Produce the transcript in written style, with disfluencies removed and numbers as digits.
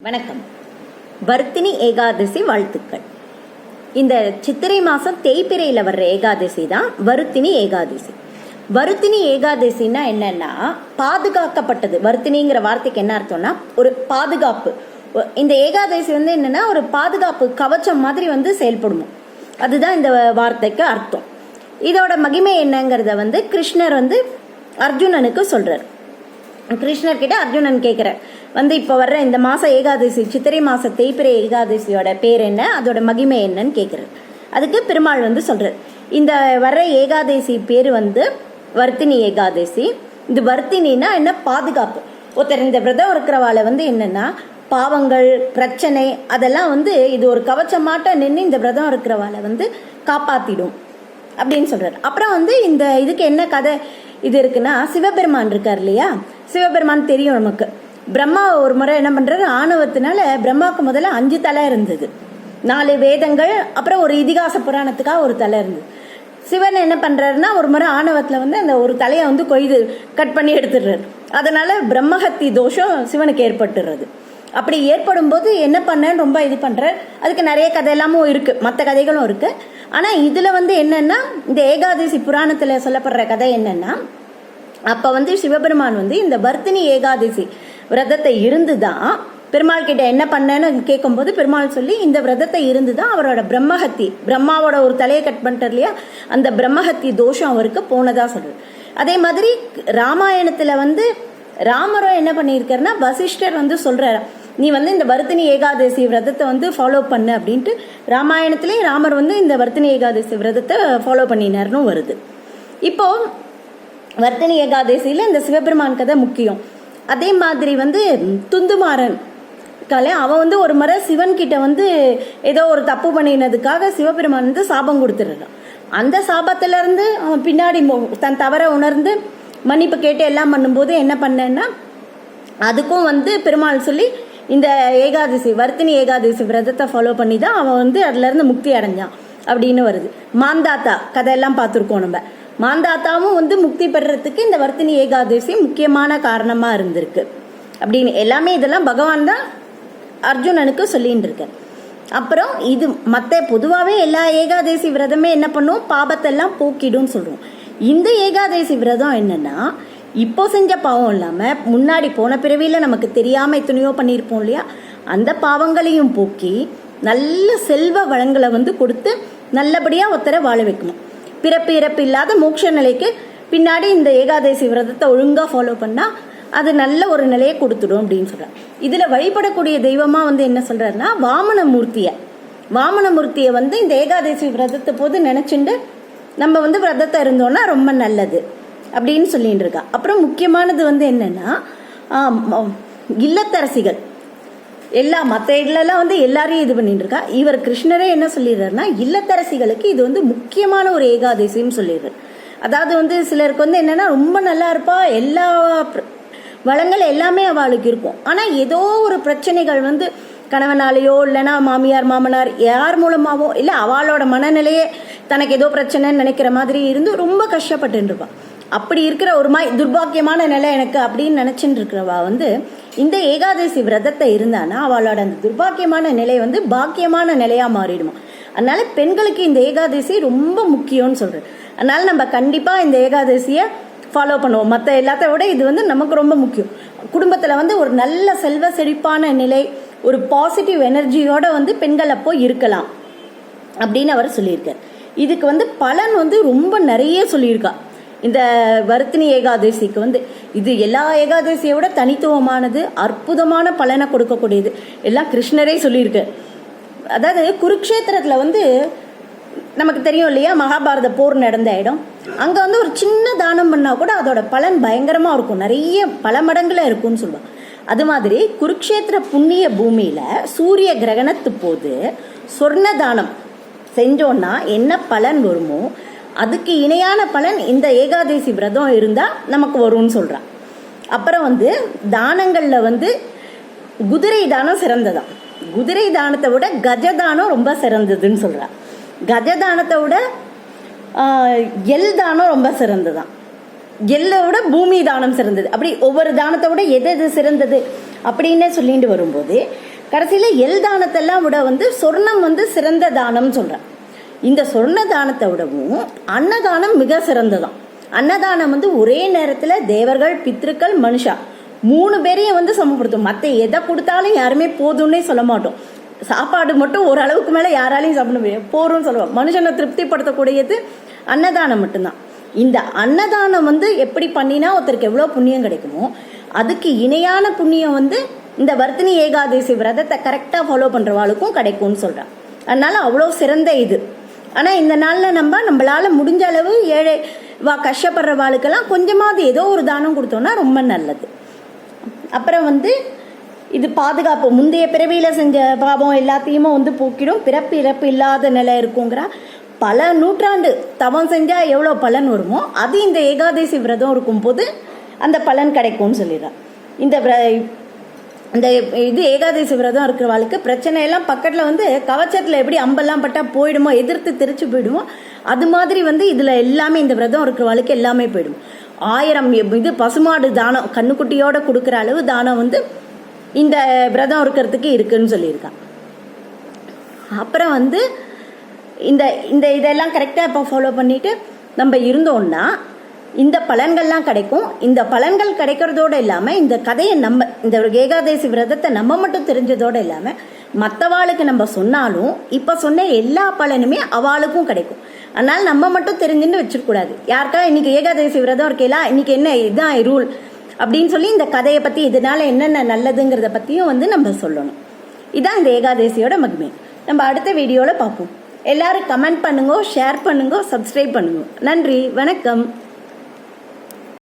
வணக்கம். வர்த்தினி ஏகாதசி வாழ்த்துக்கள். இந்த சித்திரை மாசம் தேய்பிரையில வர்ற ஏகாதசி தான் வர்த்தினி ஏகாதசி. வர்த்தினி ஏகாதசின்னா என்னன்னா பாதுகாக்கப்பட்டது. வர்த்தினிங்கிற வார்த்தைக்கு என்ன அர்த்தம்னா ஒரு பாதுகாப்பு. இந்த ஏகாதசி என்னன்னா ஒரு பாதுகாப்பு கவச்சம் மாதிரி செயல்படும். அதுதான் இந்த வார்த்தைக்கு அர்த்தம். இதோட மகிமை என்னங்கிறத கிருஷ்ணர் அர்ஜுனனுக்கு சொல்றார். கிருஷ்ணர் கிட்ட அர்ஜுனன் கேட்கிறார், இப்போ வர்ற இந்த மாசம் ஏகாதசி, சித்திரை மாச தேய்பிரை ஏகாதசியோட பேர் என்ன, அதோட மகிமை என்னன்னு கேட்கிறார். அதுக்கு பெருமாள் சொல்றார், இந்த வர்ற ஏகாதசி பேர் வர்த்தினி ஏகாதசி. இந்த வர்த்தினா என்ன, பாதுகாப்பு. ஒருத்தர் இந்த விரதம் இருக்கிறவாளை என்னன்னா பாவங்கள் பிரச்சனை அதெல்லாம் இது ஒரு கவச்சமாட்ட நின்று இந்த விரதம் இருக்கிறவாளை காப்பாத்திடும் அப்படின்னு சொல்றாரு. அப்புறம் இந்த இதுக்கு என்ன கதை இது இருக்குன்னா, சிவபெருமான் இருக்கார் இல்லையா, சிவபெருமான் தெரியும் நமக்கு. பிரம்மா ஒரு முறை என்ன பண்றாரு, ஆணவத்தினால பிரம்மாவுக்கு முதல்ல 5 தலை இருந்தது, 4 வேதங்கள், அப்புறம் ஒரு இதிகாச புராணத்துக்காக ஒரு தலை இருந்தது. சிவன் என்ன பண்றாருன்னா ஒரு முறை ஆணவத்துல அந்த ஒரு தலையை கொய்து கட் பண்ணி எடுத்துடுறாரு. அதனால பிரம்மஹத்தி தோஷம் சிவனுக்கு ஏற்பட்டுறது. அப்படி ஏற்படும் போது என்ன பண்ணேன்னு ரொம்ப இது பண்றாரு. அதுக்கு நிறைய கதை எல்லாமும் இருக்கு, மற்ற கதைகளும் இருக்கு. ஆனா இதுல என்னன்னா இந்த ஏகாதசி புராணத்துல சொல்லப்படுற கதை என்னன்னா, அப்ப சிவபெருமான் இந்த வர்த்தினி ஏகாதசி விரதத்தை இருந்துதான் பெருமாள் கிட்ட என்ன பண்ணேன்னு கேட்கும்போது பெருமாள் சொல்லி இந்த விரதத்தை இருந்துதான் அவரோட பிரம்மஹத்தி, பிரம்மாவோட ஒரு தலையை கட் பண்ணிட்டார் இல்லையா, அந்த பிரம்மஹத்தி தோஷம் அவருக்கு போனதா சொல்றாரு. அதே மாதிரி ராமாயணத்துல ராமரும் என்ன பண்ணியிருக்காருன்னா, வசிஷ்டர் சொல்றாரு, நீ இந்த வர்த்தினி ஏகாதசி விரதத்தை ஃபாலோ பண்ணு அப்படின்ட்டு ராமாயணத்திலேயே ராமர் இந்த வர்த்தினி ஏகாதசி விரதத்தை ஃபாலோ பண்ணினார்னு வருது. இப்போ வர்த்தினி ஏகாதசியில இந்த சிவபெருமான் கதை முக்கியம். அதே மாதிரி துந்துமாறன் கலை அவன் ஒரு முறை சிவன் கிட்ட ஏதோ ஒரு தப்பு பண்ணினதுக்காக சிவபெருமான் சாபம் கொடுத்துடுறான். அந்த சாபத்துல இருந்து அவன் பின்னாடி தன் தவற உணர்ந்து மன்னிப்பு கேட்டு எல்லாம் பண்ணும்போது என்ன பண்ணேன்னா, அதுக்கும் பெருமாள் சொல்லி இந்த ஏகாதசி வர்த்தினி ஏகாதசி விரதத்தை ஃபாலோ பண்ணி தான் அவன் அதுல இருந்து முக்தி அடைஞ்சான் அப்படின்னு வருது. மாந்தாத்தா கதையெல்லாம் பார்த்துருக்கோம் நம்ம. மாந்தாத்தாவும் முக்தி பெறறதுக்கு இந்த வர்த்தினி ஏகாதசி முக்கியமான காரணமா இருந்திருக்கு அப்படின்னு எல்லாமே இதெல்லாம் பகவான் தான் அர்ஜுனனுக்கு சொல்லிட்டு இருக்க. அப்புறம் இது மற்ற பொதுவாகவே எல்லா ஏகாதசி விரதமே என்ன பண்ணும், பாபத்தெல்லாம் போக்கிடும் சொல்றோம். இந்த ஏகாதசி விரதம் என்னன்னா, இப்போ செஞ்ச பாவம் இல்லாம முன்னாடி போன பிறவியில நமக்கு தெரியாம எத்தனையோ பண்ணியிருப்போம் இல்லையா, அந்த பாவங்களையும் போக்கி நல்ல செல்வ வளங்களை கொடுத்து நல்லபடியா ஒருத்தரை வாழ வைக்கணும். பிறப்பு இறப்பு இல்லாத மோட்ச நிலைக்கு பின்னாடி இந்த ஏகாதசி விரதத்தை ஒழுங்கா ஃபாலோ பண்ணா அது நல்ல ஒரு நிலையை கொடுத்துடும் அப்படின்னு சொல்றாரு. இதுல வழிபடக்கூடிய தெய்வமா என்ன சொல்றாருன்னா, வாமனமூர்த்திய இந்த ஏகாதசி விரதத்தை போது நினைச்சுண்டு நம்ம விரதத்தை இருந்தோம்னா ரொம்ப நல்லது அப்படின்னு சொல்லிட்டு இருக்கா. அப்புறம் முக்கியமானது என்னன்னா, இல்லத்தரசிகள் மற்ற இடலாம் எல்லாரையும் இது பண்ணிட்டு இருக்கா. இவர் கிருஷ்ணரே என்ன சொல்லிடுறாருன்னா, இல்லத்தரசிகளுக்கு இது முக்கியமான ஒரு ஏகாதசின்னு சொல்லிடுறாரு. அதாவது சிலருக்கு என்னன்னா ரொம்ப நல்லா இருப்பா, எல்லா வளங்கள் எல்லாமே அவளுக்கு இருக்கும். ஆனா ஏதோ ஒரு பிரச்சனைகள் கணவனாலேயோ இல்லைன்னா மாமியார் மாமனார் யார் மூலமாவோ இல்லை அவளோட மனநிலையே தனக்கு ஏதோ பிரச்சனைன்னு நினைக்கிற மாதிரி இருந்து ரொம்ப கஷ்டப்பட்டு இருப்பான். அப்படி இருக்கிற ஒரு மாதிரி துர்பாக்கியமான நிலை எனக்கு அப்படின்னு நினைச்சுட்டு இருக்கிறவா இந்த ஏகாதசி விரதத்தை இருந்தானா அவளோட அந்த துர்பாக்கியமான நிலை பாக்கியமான நிலையா மாறிடுமா. அதனால பெண்களுக்கு இந்த ஏகாதசி ரொம்ப முக்கியம்னு சொல்றேன். அதனால நம்ம கண்டிப்பா இந்த ஏகாதசியை ஃபாலோ பண்ணுவோம். மற்ற எல்லாத்த விட இது நமக்கு ரொம்ப முக்கியம். குடும்பத்துல ஒரு நல்ல செல்வ செழிப்பான நிலை, ஒரு பாசிட்டிவ் எனர்ஜியோட பெண்கள் அப்போ இருக்கலாம் அப்படின்னு அவர் சொல்லியிருக்கார். இதுக்கு பலன் ரொம்ப நிறைய சொல்லியிருக்கா. இந்த வர்த்தினி ஏகாதசிக்கு இது எல்லா ஏகாதசியை விட தனித்துவமானது, அற்புதமான பலனை கொடுக்கக்கூடியது எல்லாம் கிருஷ்ணரே சொல்லியிருக்கு. அதாவது குருக்ஷேத்திரத்துல நமக்கு தெரியும் இல்லையா, மகாபாரத போர் நடந்த இடம். அங்க ஒரு சின்ன தானம் பண்ணா கூட அதோட பலன் பயங்கரமா இருக்கும், நிறைய பல மடங்குல இருக்கும்னு சொல்லுவாங்க. அது மாதிரி குருக்ஷேத்திர புண்ணிய பூமியில சூரிய கிரகணத்து போது சொர்ண தானம் செஞ்சோன்னா என்ன பலன் வருமோ அதுக்கு இணையான பலன் இந்த ஏகாதசி விரதம் இருந்தா நமக்கு வரும்னு சொல்றான். அப்புறம் தானங்கள்ல குதிரை தானம் சிறந்ததான். குதிரை தானத்தை விட கஜதானம் ரொம்ப சிறந்ததுன்னு சொல்றான். கஜதானத்தை விட எல் தானம் ரொம்ப சிறந்ததான். எல்லை விட பூமி தானம் சிறந்தது. அப்படி ஒவ்வொரு தானத்தை விட எது எது சிறந்தது அப்படின்னு சொல்லிட்டு வரும்போது கடைசியில் எல் தானத்தெல்லாம் விட சொர்ணம் சிறந்த தானம் சொல்கிறேன். இந்த சொர்ண தானத்தை விடவும் அன்னதானம் மிக சிறந்ததான். அன்னதானம் ஒரே நேரத்தில் தேவர்கள், பித்ருக்கள், மனுஷா 3 பேரையும் சமப்படுத்தும். மற்ற எதை கொடுத்தாலும் யாருமே போதும்னே சொல்ல மாட்டோம். சாப்பாடு மட்டும் ஓரளவுக்கு மேலே யாராலையும் சாப்பிட முடியாது, போறோம்னு சொல்லுவோம். மனுஷனை திருப்திப்படுத்தக்கூடியது அன்னதானம் மட்டும்தான். இந்த அன்னதானம் எப்படி பண்ணினா ஒருத்தருக்கு எவ்வளோ புண்ணியம் கிடைக்குமோ அதுக்கு இணையான புண்ணியம் இந்த வர்த்தினி ஏகாதசி விரதத்தை கரெக்டாக ஃபாலோ பண்ணுறவாளுக்கும் கிடைக்கும்னு சொல்கிறான். அதனால அவ்வளோ சிறந்த இது. ஆனால் இந்த நாளில் நம்மளால முடிஞ்ச அளவு ஏழை கஷ்டப்படுறவாளுக்கெல்லாம் கொஞ்சமாவது ஏதோ ஒரு தானம் கொடுத்தோம்னா ரொம்ப நல்லது. அப்புறம் இது பாதுகாப்பு. முந்தைய பிறவியில் செஞ்ச பாவம் எல்லாத்தையுமே போக்கிடும். பிறப்பு இறப்பு இல்லாத நிலை இருக்குங்கிறா. பல நூற்றாண்டு தவம் செஞ்சால் எவ்வளோ பலன் வருமோ அது இந்த ஏகாதசி விரதம் இருக்கும்போது அந்த பலன் கிடைக்கும்னு சொல்லிடுறான். இந்த இது ஏகாதசி விரதம் இருக்கிறவாளுக்கு பிரச்சனை எல்லாம் பக்கத்தில் கவச்சத்தில் எப்படி அம்பெல்லாம் பட்டால் போயிடுமோ, எதிர்த்து தெரிச்சு போயிடுமோ, அது மாதிரி இதில் எல்லாமே இந்த விரதம் இருக்கிறவாளுக்கு எல்லாமே போயிடும். 1000 இது பசுமாடு தானம் கண்ணுக்குட்டியோட கொடுக்குற அளவு தானம் இந்த விரதம் இருக்கிறதுக்கு இருக்குன்னு சொல்லியிருக்கான். அப்புறம் இந்த இந்த இதெல்லாம் கரெக்டாக இப்போ ஃபாலோ பண்ணிட்டு நம்ம இருந்தோம்னா இந்த பலன்கள்லாம் கிடைக்கும். இந்த பலன்கள் கிடைக்கிறதோடு இல்லாமல் இந்த கதையை இந்த ஏகாதசி விரதத்தை நம்ம மட்டும் தெரிஞ்சதோடு இல்லாமல் மற்றவாளுக்கு நம்ம சொன்னாலும் இப்போ சொன்ன எல்லா பலனுமே அவளுக்கும் கிடைக்கும். அதனால் நம்ம மட்டும் தெரிஞ்சுன்னு வச்சிடக்கூடாது. யாருக்கா இன்னைக்கு ஏகாதசி விரதம் இருக்கலாம், இன்னைக்கு என்ன இதுதான் ரூல் அப்படின்னு சொல்லி இந்த கதையை பற்றி இதனால என்னென்ன நல்லதுங்கிறத பற்றியும் நம்ம சொல்லணும். இதான் இந்த ஏகாதசியோட மகிமை. நம்ம அடுத்த வீடியோவில் பார்ப்போம். எல்லாரும் கமெண்ட் பண்ணுங்க, ஷேர் பண்ணுங்க, சப்ஸ்கிரைப் பண்ணுங்க. நன்றி, வணக்கம்.